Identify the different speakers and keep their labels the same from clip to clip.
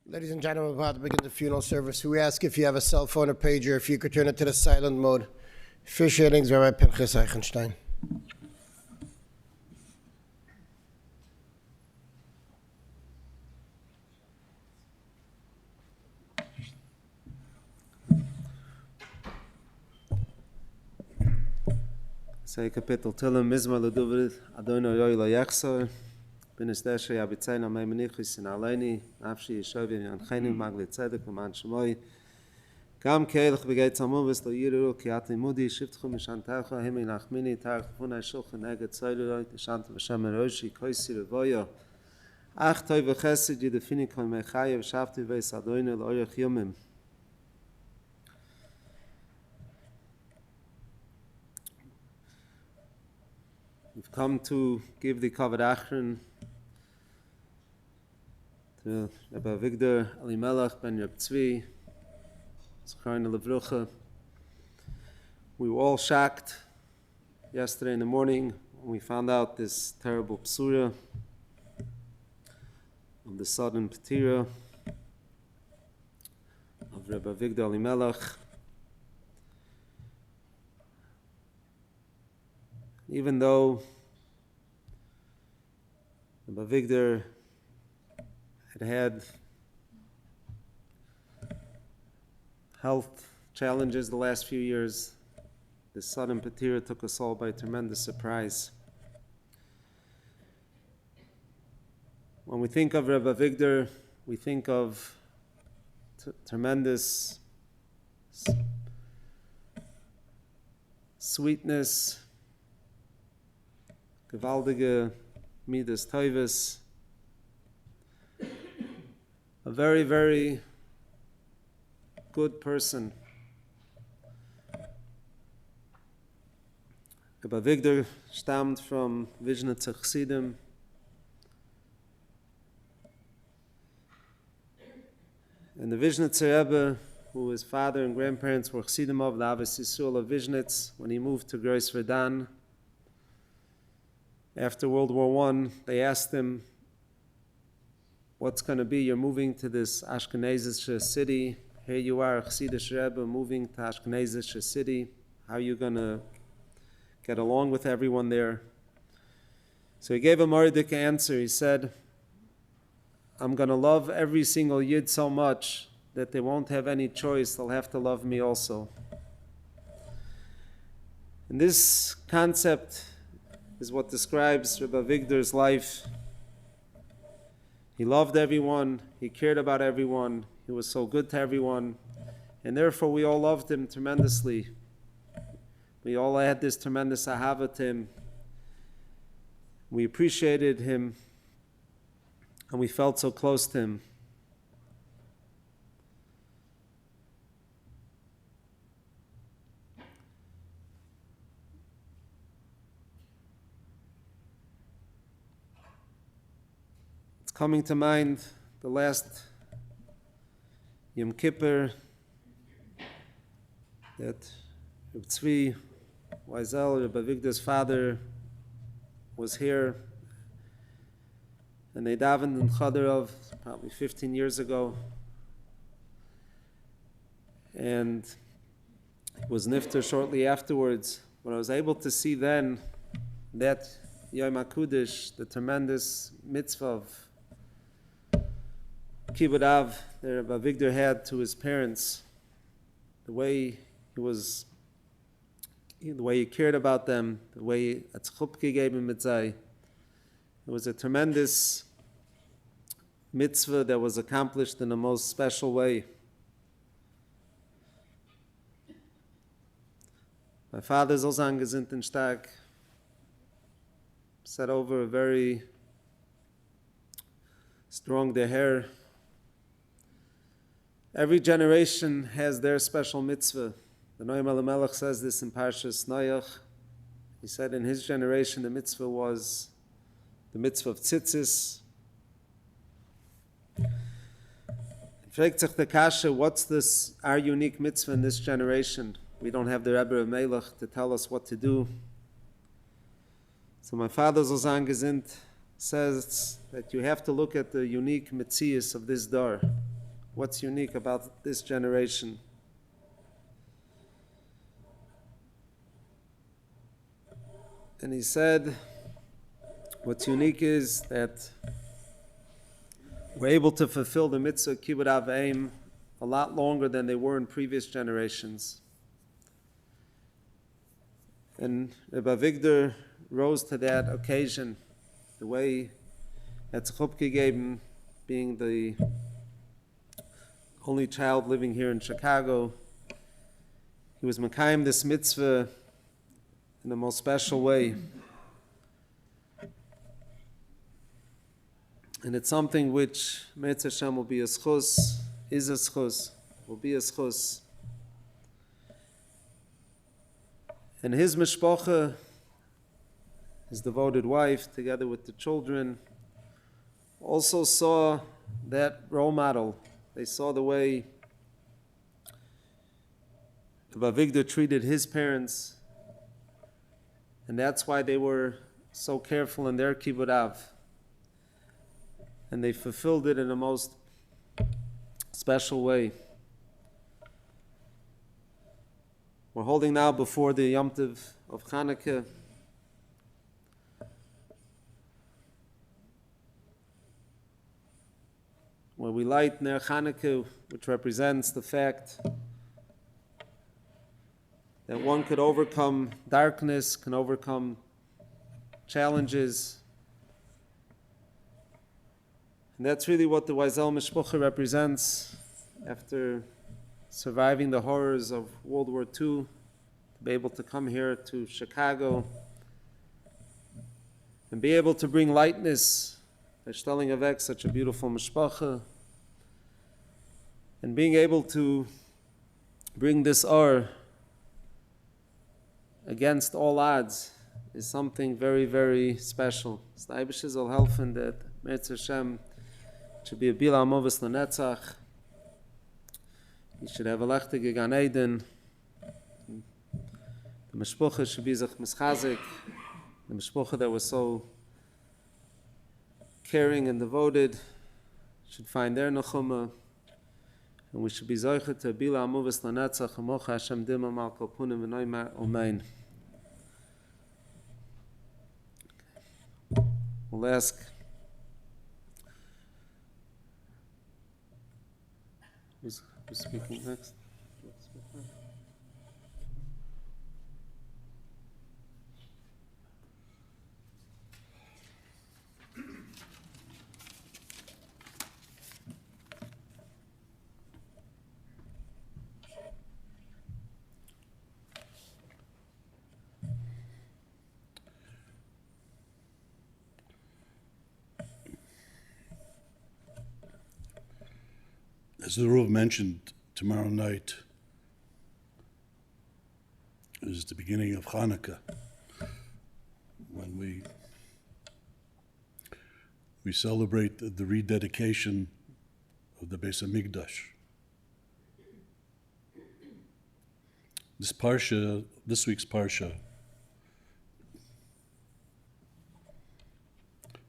Speaker 1: Ladies and gentlemen, we're about to begin the funeral service. We ask if you have a cell phone or pager, if you could turn it to the silent mode. Officiating Rabbi Pinchas Eichenstein.
Speaker 2: Sei Kapitel Tillim Mizmar L'Duvrid Adonai Yoi Lo Yechsor Bin Esdeshe Yabitzayin Amay Menichis In Aleini Nafshi Yeshovi Yanchenu Magli Tzedek L'man Shemoi Gam Keilach Begeit Zamuvis Lo Yiru Ki Ati Mudi Shiftchu Mishantecha Himi Nachmini Tarach Funai Shulchan Eget Zoyluroi Tishanta V'Shem Eroshi Koisi Revoyo Ach Toi V'Chesed Yidefini Kol Mechayev Shavti Veis Adonai L'Orech Yomim. We've come to give the Kavod Achron to Rabbi Victor Elimelech ben Reb Tzvi, Zechariah Levrucha. We were all shocked yesterday in the morning when we found out this terrible psura of the sudden patira of Rabbi Victor Elimelech. Even though Rabbi Victor had health challenges the last few years, the sudden patira took us all by tremendous surprise. When we think of Rabbi Victor, we think of tremendous sweetness, gewaltige Midas Toivis, a very, very good person. Rabbi Victor stammed from Vizhnitzer Chassidim. And the Vizhnitzer Rebbe, who his father and grandparents were Chassidim of, the Ahavas Yisrael of Vizhnitz, when he moved to Gross Verdan, after World War I, they asked him, what's going to be? You're moving to this Ashkenazish city. Here you are, Chassidish Rebbe, moving to Ashkenazish city. How are you going to get along with everyone there? So he gave a Mordecai answer. He said, I'm going to love every single Yid so much that they won't have any choice. They'll have to love me also. And this concept is what describes Rabbi Victor's life. He loved everyone, he cared about everyone, he was so good to everyone, and therefore we all loved him tremendously. We all had this tremendous ahava to him. We appreciated him, and we felt so close to him. Coming to mind the last Yom Kippur that Reb Tzvi, Wiesel, Rabbi Victor's father, was here, and they davened in Chadarov probably 15 years ago, and it was nifter shortly afterwards. But I was able to see then that Yom HaKudosh, the tremendous mitzvah of Kibbud Av that Rabbi Victor had to his parents, the way he cared about them, the way Atzchupke gave him mitzvah. It was a tremendous mitzvah that was accomplished in the most special way. My father, so angesinnt und stark, set over a very strong deher. Every generation has their special mitzvah. The Noam Elimelech says this in Parshas Noach. He said in his generation the mitzvah was the mitzvah of tzitzis. Fragt sich the kasha, what's our unique mitzvah in this generation? We don't have the Rebbe of Melech to tell us what to do. So my father Zozan says that you have to look at the unique mitzias of this dar. what's unique about this generation. And he said, what's unique is that we're able to fulfill the mitzvah kibbud av v'em a lot longer than they were in previous generations. And Rebbe Avigdor rose to that occasion, the way that Tzchupke gegeben, being the only child living here in Chicago. He was mekayim this mitzvah in the most special way. And it's something which Me'etz Hashem will be a schus, is a schus, will be a schus. And his mishpacha, his devoted wife, together with the children, also saw that role model. They saw the way Rebbe Avigdor treated his parents, and that's why they were so careful in their kibbud av. And they fulfilled it in a most special way. We're holding now before the Yom Tov of Chanukah. Where we light Ner Chanukah, which represents the fact that one could overcome darkness, can overcome challenges. And that's really what the Wiesel Mishpacha represents after surviving the horrors of World War II, to be able to come here to Chicago and be able to bring lightness by stelling avek such a beautiful mishpacha, and being able to bring this or against all odds is something very, very special. It's the Eibusher soll helfen that Me'etz Hashem should be a bila amovus lenetzach. He should have a lechtige Gan Eden. The mishpacha should be zich mischazik. The mishpacha that was so caring and devoted should find their nechuma, and we should be zoichet to bila amovus lenetzach amocha Hashem dima mal kol punim v'noymar omein. We'll ask who's speaking next.
Speaker 3: As the Rav mentioned, tomorrow night is the beginning of Hanukkah, when we celebrate the rededication of the Beis Hamikdash. This week's Parsha,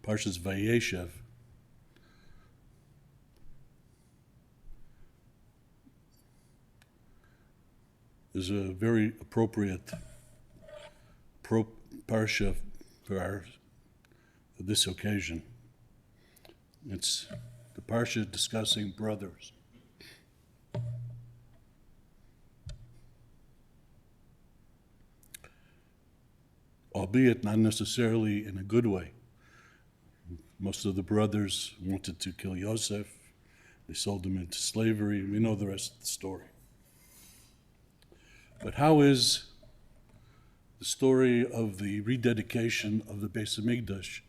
Speaker 3: Parsha's Vayeshev, is a very appropriate parsha for this occasion. It's the parsha discussing brothers. Albeit not necessarily in a good way. Most of the brothers wanted to kill Yosef. They sold him into slavery. We know the rest of the story. But how is the story of the rededication of the Beis Hamikdash,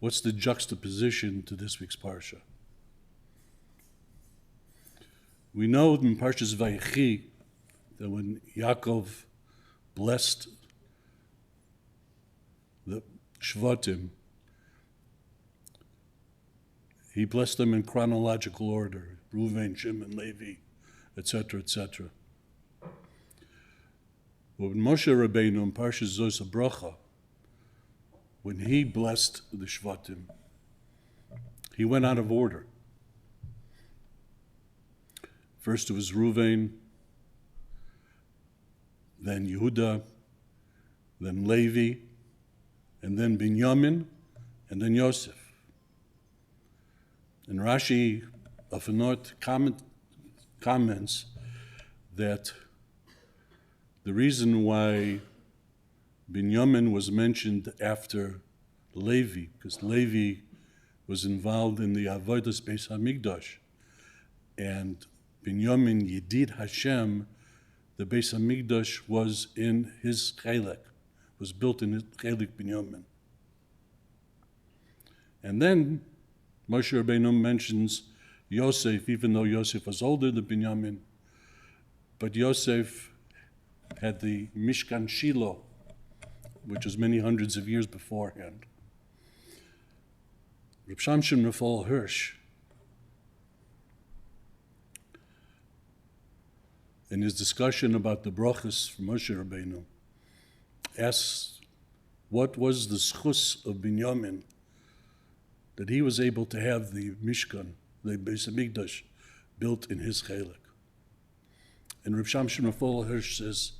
Speaker 3: what's the juxtaposition to this week's Parsha? We know in Parshas Vayechi that when Yaakov blessed the Shvatim, he blessed them in chronological order, Reuven, Shimon, Levi, etc., etc. When Moshe Rabbeinu in Parshas Zos HaBracha, when he blessed the Shvatim, he went out of order. First it was Ruvain, then Yehuda, then Levi, and then Binyamin, and then Yosef. And Rashi of the North comments that the reason why Binyamin was mentioned after Levi, because Levi was involved in the Avodas Beis Hamikdash, and Binyamin Yedid Hashem, the Beis Hamikdash was in his chelek, was built in his chelek Binyamin. And then Moshe Rabbeinu mentions Yosef, even though Yosef was older than Binyamin, but Yosef had the Mishkan Shiloh, which was many hundreds of years beforehand. Reb Shamshon Raphael Hirsch, in his discussion about the brachas from Moshe Rabbeinu, asks what was the schus of Binyamin that he was able to have the Mishkan, the Beis Hamikdash, built in his chelek. And Reb Shamshon Raphael Hirsch says,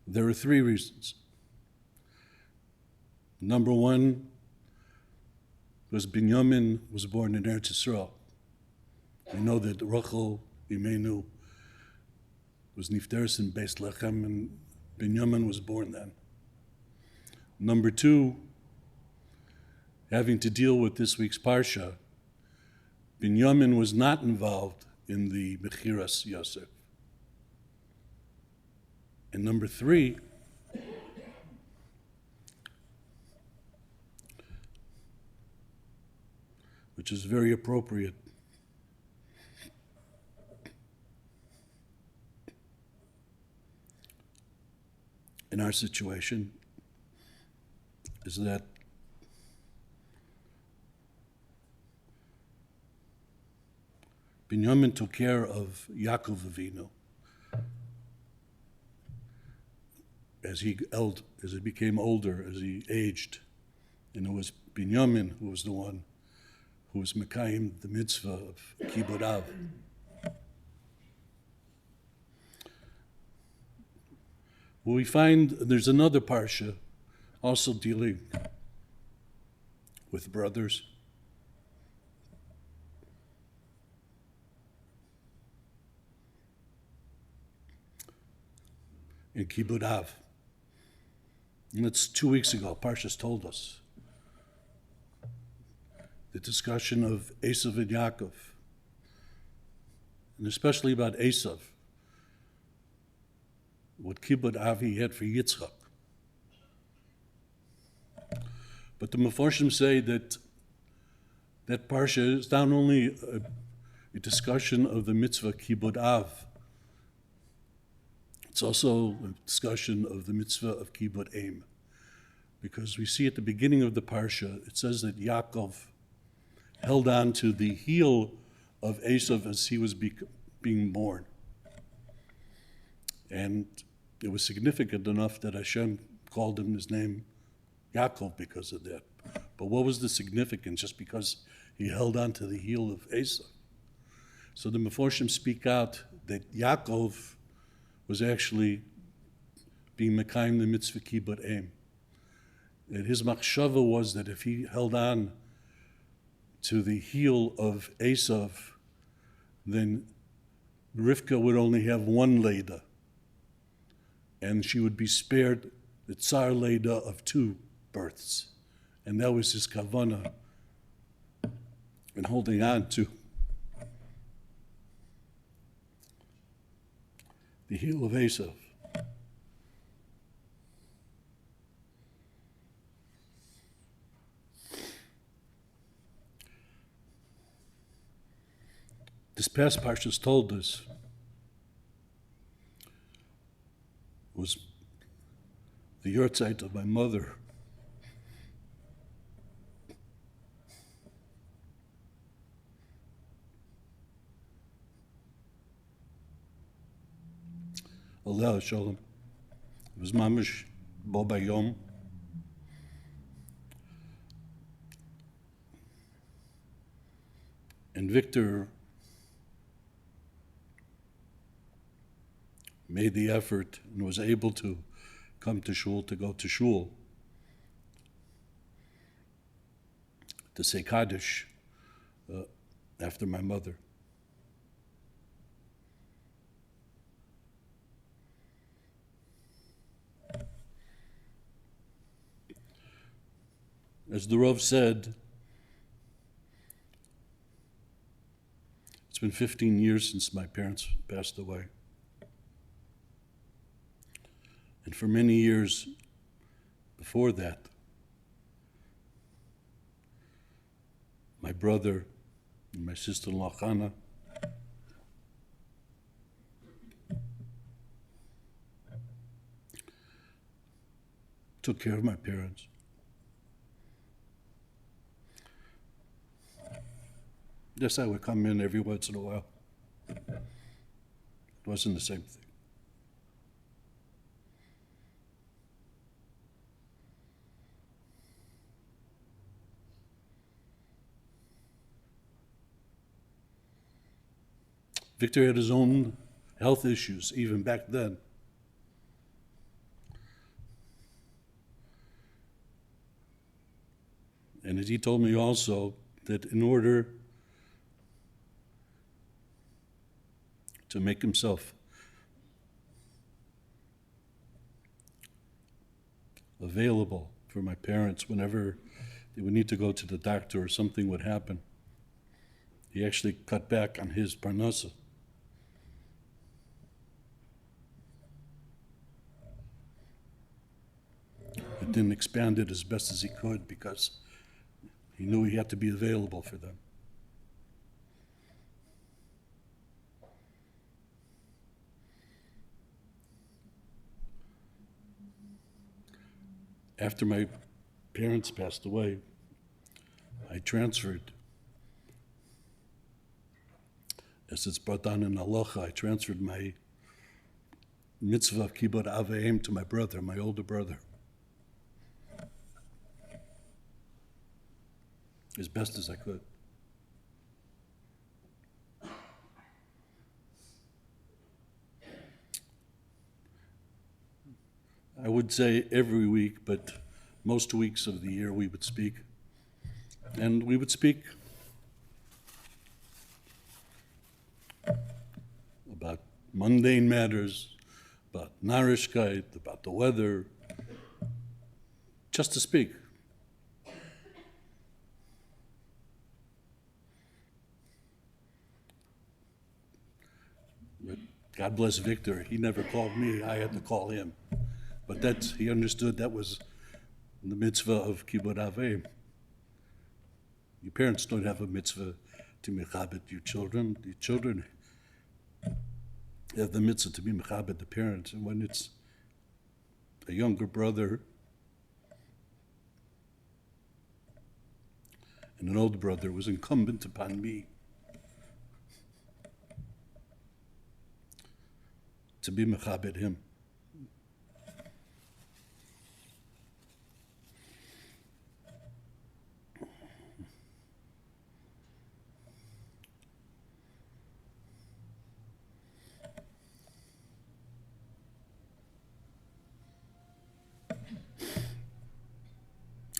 Speaker 3: there are three reasons. Number one, because Binyamin was born in Eretz Yisrael. We know that Rachel Imenu was nifteres in Beis Lechem, and Binyamin was born then. Number two, having to deal with this week's Parsha, Binyamin was not involved in the Bechiras Yosef. And number three, which is very appropriate, in our situation, is that Binyamin took care of Yaakov Avinu as he became older, as he aged, and it was Binyamin who was the one who was Mekayim, the mitzvah of Kibud Av. Well, we find there's another parsha also dealing with brothers. In Kibud Av. And it's 2 weeks ago, Parshas told us. The discussion of Esav and Yaakov, and especially about Esav, what Kibud Av he had for Yitzchak. But the Mefarshim say that that Parsha is not only a discussion of the mitzvah Kibud Av, it's also a discussion of the mitzvah of Kibud Aim. Because we see at the beginning of the Parsha, it says that Yaakov held on to the heel of Esav as he was being born. And it was significant enough that Hashem called him his name Yaakov because of that. But what was the significance? Just because he held on to the heel of Esav. So the Mefarshim speak out that Yaakov was actually being Mekayim the mitzvah Kibud Aim. And his machshava was that if he held on to the heel of Esav, then Rivka would only have one Leda, and she would be spared the Tsar Leda of 2 births. And that was his kavanah in holding on to the heel of Esav. This past Parshas told us was the yahrzeit of my mother. Allah Shalom. It was mamish bo bayom. And Victor made the effort and was able to come to shul, to go to shul, to say Kaddish after my mother. As the Rav said, it's been 15 years since my parents passed away. And for many years before that, my brother and my sister-in-law Chana took care of my parents. Yes, I would come in every once in a while. It wasn't the same thing. Victor had his own health issues even back then. And as he told me also, that in order to make himself available for my parents whenever they would need to go to the doctor or something would happen, he actually cut back on his parnasa. But didn't expand it as best as he could because he knew he had to be available for them. After my parents passed away, I transferred. As it's brought down in halacha, I transferred my mitzvah of kibbud aveim to my brother, my older brother, as best as I could. I would say every week, but most weeks of the year we would speak. And we would speak about mundane matters, about narishkeit, about the weather, just to speak. But God bless Victor, he never called me, I had to call him. But he understood that was the mitzvah of kibbud aveim. Your parents don't have a mitzvah to mechabed your children. The children have the mitzvah to be mechabed the parents. And when it's a younger brother and an older brother, it was incumbent upon me to be mechabed him.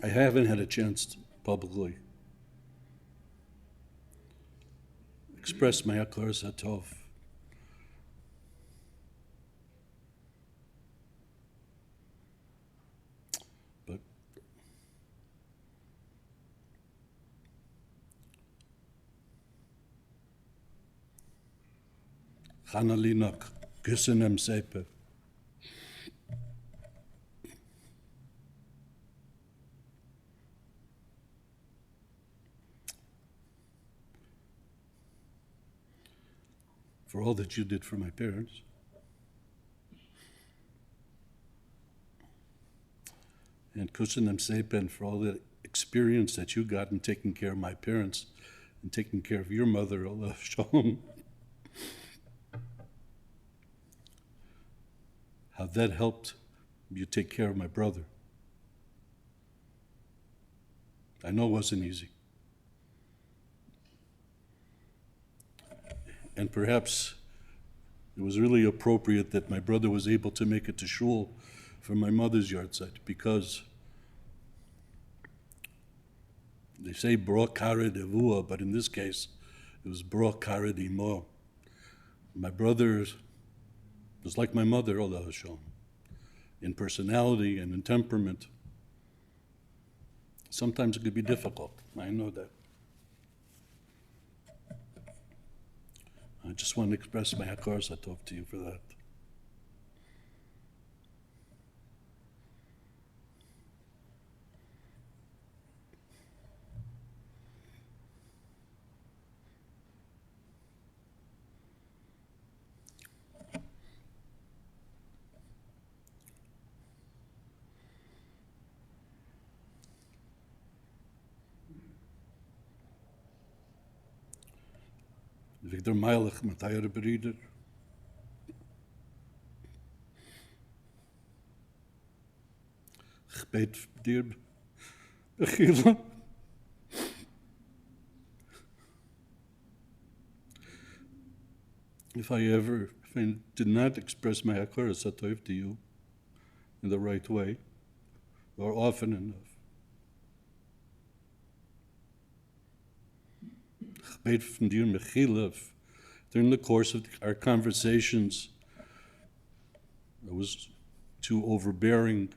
Speaker 3: I haven't had a chance to publicly express my akar satov. But Chanalinak Gisenem Sepe. For all that you did for my parents. And Kusanem Seipen for all the experience that you got in taking care of my parents and taking care of your mother, Allah Shalom. How that helped you take care of my brother. I know it wasn't easy. And perhaps it was really appropriate that my brother was able to make it to shul for my mother's yahrzeit, because they say bro kared evua, but in this case, it was bro kared imo. My brother was like my mother, Allah Hashem, in personality and in temperament. Sometimes it could be difficult, I know that. I just want to express my hakar satov to you for that. Victor Meilich, Matayar Berieder. Ik bid dir, Achille. If I did not express my hakar satov to you in the right way, or often enough, from dear Mechila, during the course of our conversations, I was too overbearing.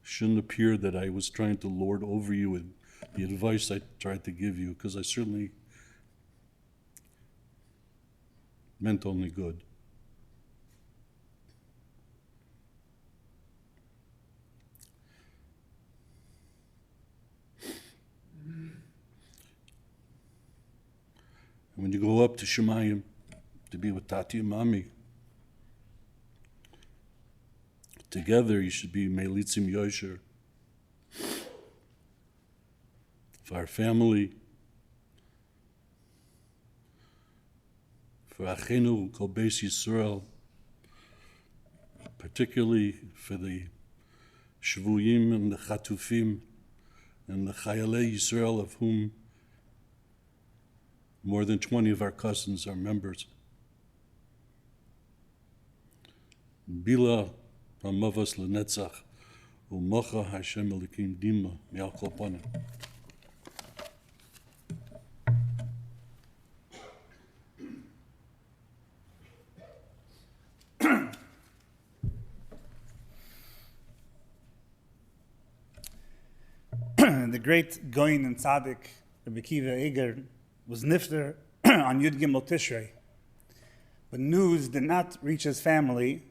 Speaker 3: Shouldn't appear that I was trying to lord over you with the advice I tried to give you, because I certainly meant only good. When you go up to Shemayim to be with Tati and Mami, together you should be Melitzim Yosher. For our family, for Achenu Kol Beis Yisrael, particularly for the Shvuyim and the Chatufim and the Chayalei Yisrael, of whom more than 20 of our cousins are members. Bila Ramavas Lenetzach, Umocha Hashem Elikim Dima, Mi'al Kol Panim.
Speaker 4: The great Goyin and Tzaddik, Rabbi Akiva Eger, was nifter on Yud Gimel Tishrei. But news did not reach his family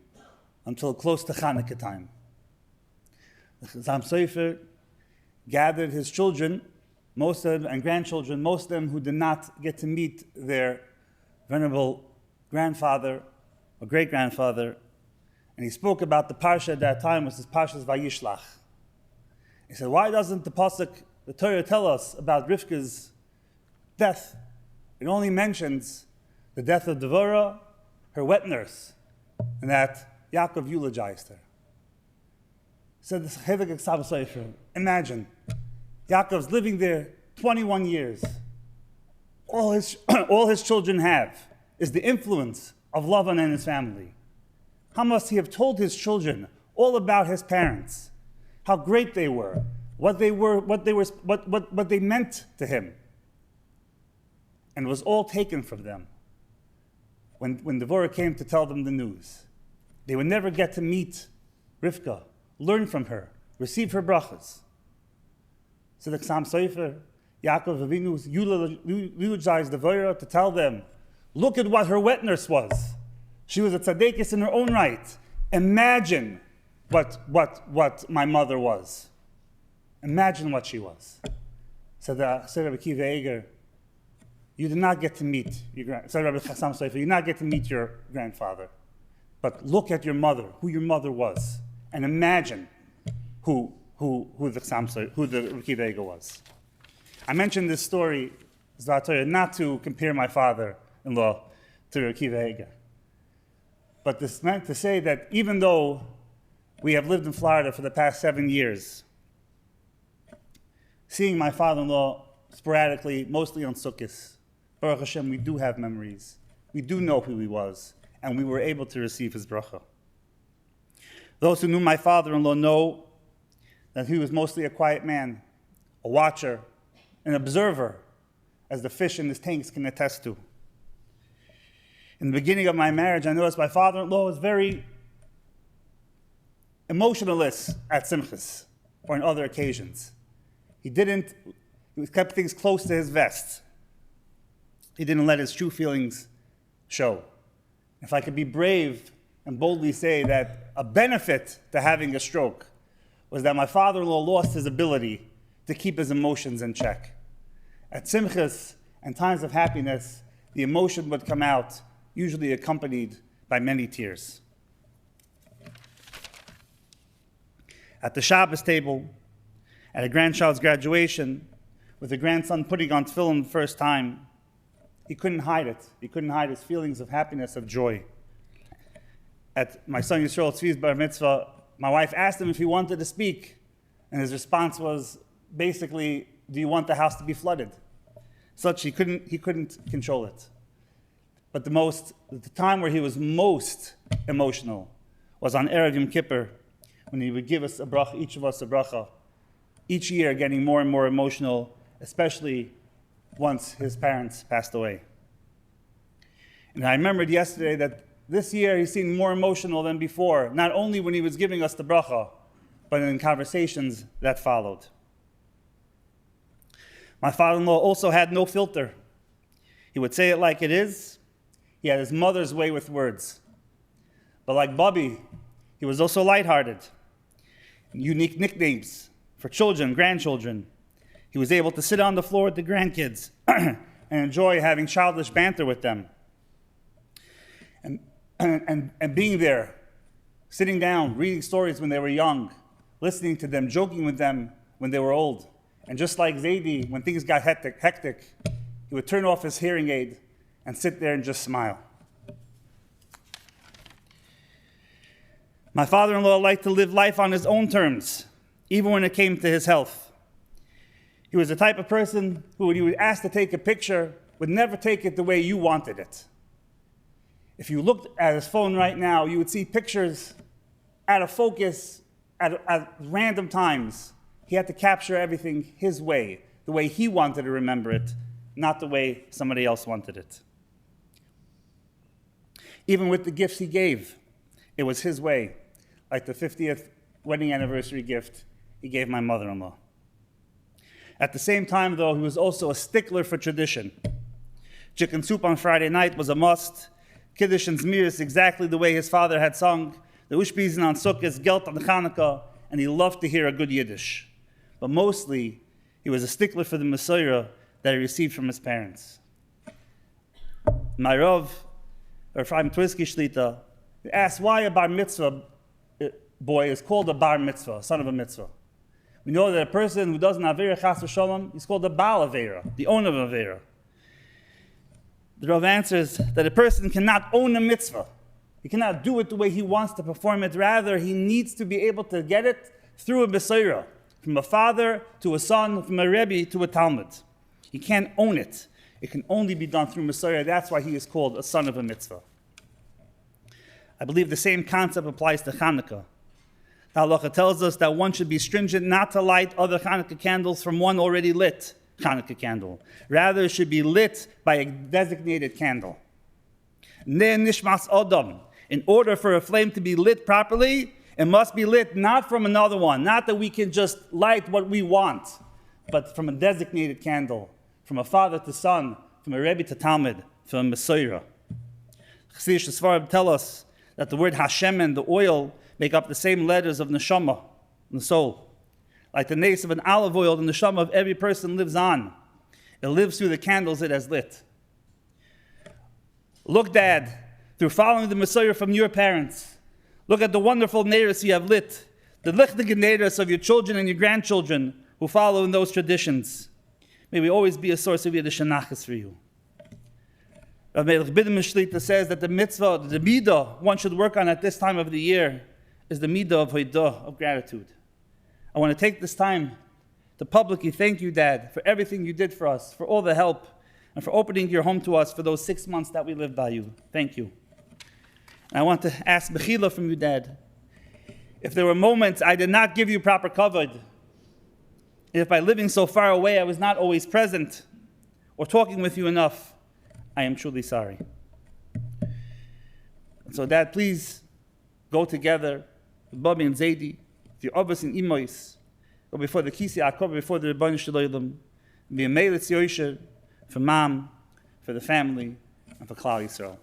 Speaker 4: until close to Chanukah time. The Chazam Sofer gathered his children, most of them, and grandchildren, most of them who did not get to meet their venerable grandfather or great-grandfather, and he spoke about the parsha at that time, was this Parshas Vayishlach. He said, why doesn't the pasuk, the Torah, tell us about Rivka's death? It only mentions the death of Devorah, her wet nurse, and that Yaakov eulogized her. Said this Chevek Eksav Sofer, imagine, Yaakov's living there 21 years. All his children have is the influence of Lavan and his family. How must he have told his children all about his parents, how great they were, what they meant to him, and it was all taken from them when Devorah came to tell them the news. They would never get to meet Rivka, learn from her, receive her brachas. So the Ksam Sofer, Yaakov Avinu, eulogized Devorah to tell them, look at what her wet nurse was. She was a tzaddikus in her own right. Imagine what my mother was. Imagine what she was. So Rabbi Akiva Eger, you did not get to meet Rabbi Chassam Sofer, you did not get to meet your grandfather. But look at your mother, who your mother was, and imagine who the Rabbi Akiva Eger was. I mentioned this story, not to compare my father-in-law to Rabbi Akiva Eger, but this meant to say that even though We have lived in Florida for the past 7 years. Seeing my father-in-law sporadically, mostly on Sukkot, Baruch Hashem, we do have memories. We do know who he was, and we were able to receive his bracha. Those who knew my father-in-law know that he was mostly a quiet man, a watcher, an observer, as the fish in his tanks can attest to. In the beginning of my marriage, I noticed my father-in-law was very emotionalist at simchas or on other occasions. He kept things close to his vest. He didn't let his true feelings show. If I could be brave and boldly say that a benefit to having a stroke was that my father-in-law lost his ability to keep his emotions in check. At simchas and times of happiness, the emotion would come out, usually accompanied by many tears. At the Shabbos table, at a grandchild's graduation, with a grandson putting on tefillin the first time, he couldn't hide it. He couldn't hide his feelings of happiness, of joy. At my son Yisrael Tzvi's bar mitzvah, my wife asked him if he wanted to speak, and his response was basically, "Do you want the house to be flooded?" Such he couldn't control it. But the time where he was most emotional was on Erev Yom Kippur, when he would give us a bracha, each of us a bracha, each year getting more and more emotional, especially once his parents passed away. And I remembered yesterday that this year he seemed more emotional than before, not only when he was giving us the bracha, but in conversations that followed. My father-in-law also had no filter. He would say it like it is. He had his mother's way with words. But like Bobby, he was also lighthearted. Unique nicknames for children, grandchildren. He was able to sit on the floor with the grandkids and enjoy having childish banter with them. And being there, sitting down, reading stories when they were young, listening to them, joking with them when they were old. And just like Zaidi, when things got hectic, he would turn off his hearing aid and sit there and just smile. My father-in-law liked to live life on his own terms, even when it came to his health. He was the type of person who, when you would ask to take a picture, would never take it the way you wanted it. If you looked at his phone right now, you would see pictures out of focus at random times. He had to capture everything his way, the way he wanted to remember it, not the way somebody else wanted it. Even with the gifts he gave, it was his way, like the 50th wedding anniversary gift he gave my mother-in-law. At the same time, though, he was also a stickler for tradition. Chicken soup on Friday night was a must. Kiddush and Zmiris exactly the way his father had sung. The Ushpizin on Sukkot, Gelt on Chanukah, and he loved to hear a good Yiddish. But mostly, he was a stickler for the Messiah that he received from his parents. My Rav, or Ephraim Twirsky Shlita, asked why a bar mitzvah boy is called a bar mitzvah, son of a mitzvah. We know that a person who doesn't have Avera Chas v'Shalom is called a Baal Avera, the owner of Avera. The Rav answers that a person cannot own a mitzvah. He cannot do it the way he wants to perform it. Rather, he needs to be able to get it through a Besorah, from a father to a son, from a Rebbe to a Talmud. He can't own it. It can only be done through Besorah. That's why he is called a son of a mitzvah. I believe the same concept applies to Chanukah. The halacha tells us that one should be stringent not to light other Chanukah candles from one already lit Chanukah candle. Rather, it should be lit by a designated candle. Ne nishmas odom. In order for a flame to be lit properly, it must be lit not from another one, not that we can just light what we want, but from a designated candle, from a father to son, from a Rebbe to Talmud, from a Messiah. Chassidish Sfarim tell us that the word Hashem and the oil make up the same letters of neshama, the soul. Like the nace of an olive oil, the neshama of every person lives on. It lives through the candles it has lit. Look, Dad, through following the Messiah from your parents. Look at the wonderful neiros you have lit, the lichtige neiros of your children and your grandchildren who follow in those traditions. May we always be a source of Yiddish nachas for you. Rav Melech Bidem Shlita says that the mitzvah, the midah, one should work on at this time of the year is the midah of hoidah, of gratitude. I want to take this time to publicly thank you, Dad, for everything you did for us, for all the help, and for opening your home to us for those 6 months that we lived by you. Thank you. And I want to ask Mechila from you, Dad, if there were moments I did not give you proper kavod, if by living so far away I was not always present or talking with you enough, I am truly sorry. And so, Dad, please go together with Bobby and Zaidi, with your Abbas and Imois, go before the Kisi Akov, before the Rebbeinu Shalom, and be a Meilitz Yosher for Mom, for the family, and for Klal Yisrael.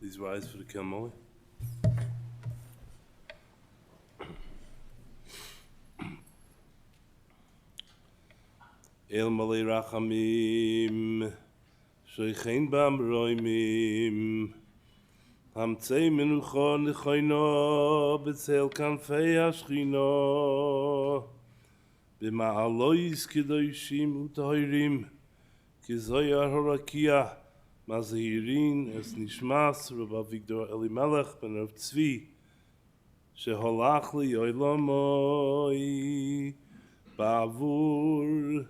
Speaker 5: Please rise for the Kilmoli. El Malay Rachamim, Shoichein Bam Roimim, Hamtzei Menuchon Nechoino, Betzel Kanfei Hashchino, B'ma'alois Kedoshim U'Tahirim, Kizoyar Horakia, Mazahirin es Nishmas, Rabbi Victor Elimelech ben Rav Tzvi, Sheholach li Oilamoi, Ba'avur,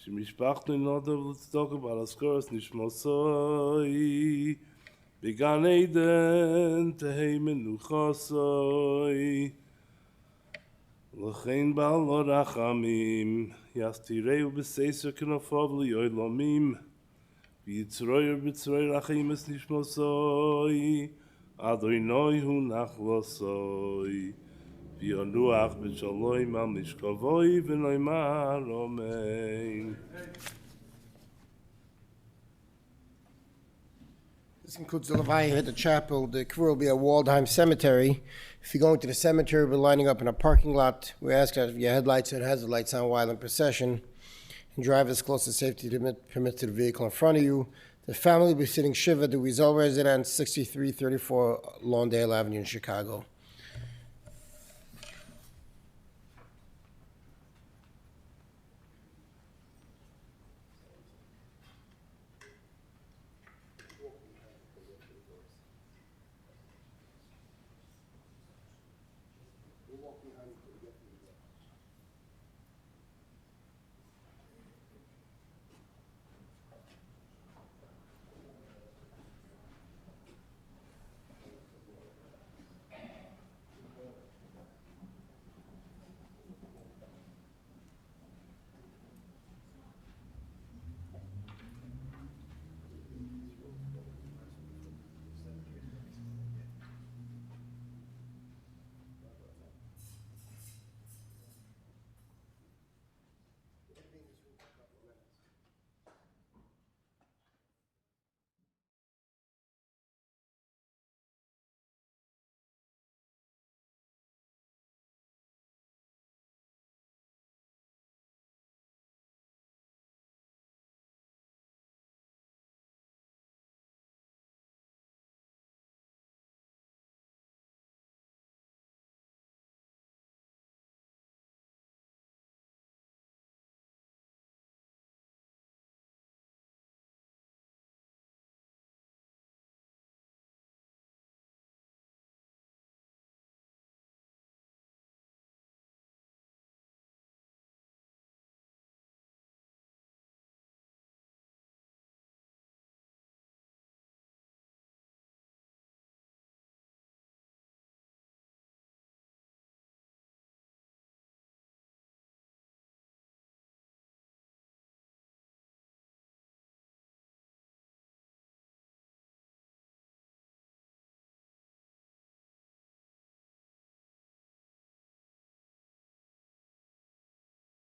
Speaker 5: Shemishpachnu Nodav L'tzedakah Ba'alaskoros Nishmosoi, Began Eden Tehei Menuchosoi, L'chein Ba'al Lo Rachamim, Yastireu B'Seiser K'nofov li Oilamim, Yitzroyer b'tzroyer achim es nishmosoi, Adonai hu nachlosoi, V'yonuach b'shalom al mishkavoi v'noimar Amen.
Speaker 1: This includes the Levaya at the chapel. The Kfir will be at Waldheim Cemetery. If you're going to the cemetery, we're lining up in a parking lot. We ask that if your headlights and hazard lights on while in procession, and drive as close to safety permits to the vehicle in front of you. The family will be sitting Shiva at the Wiesel residence, 6334 Lawndale Avenue in Chicago.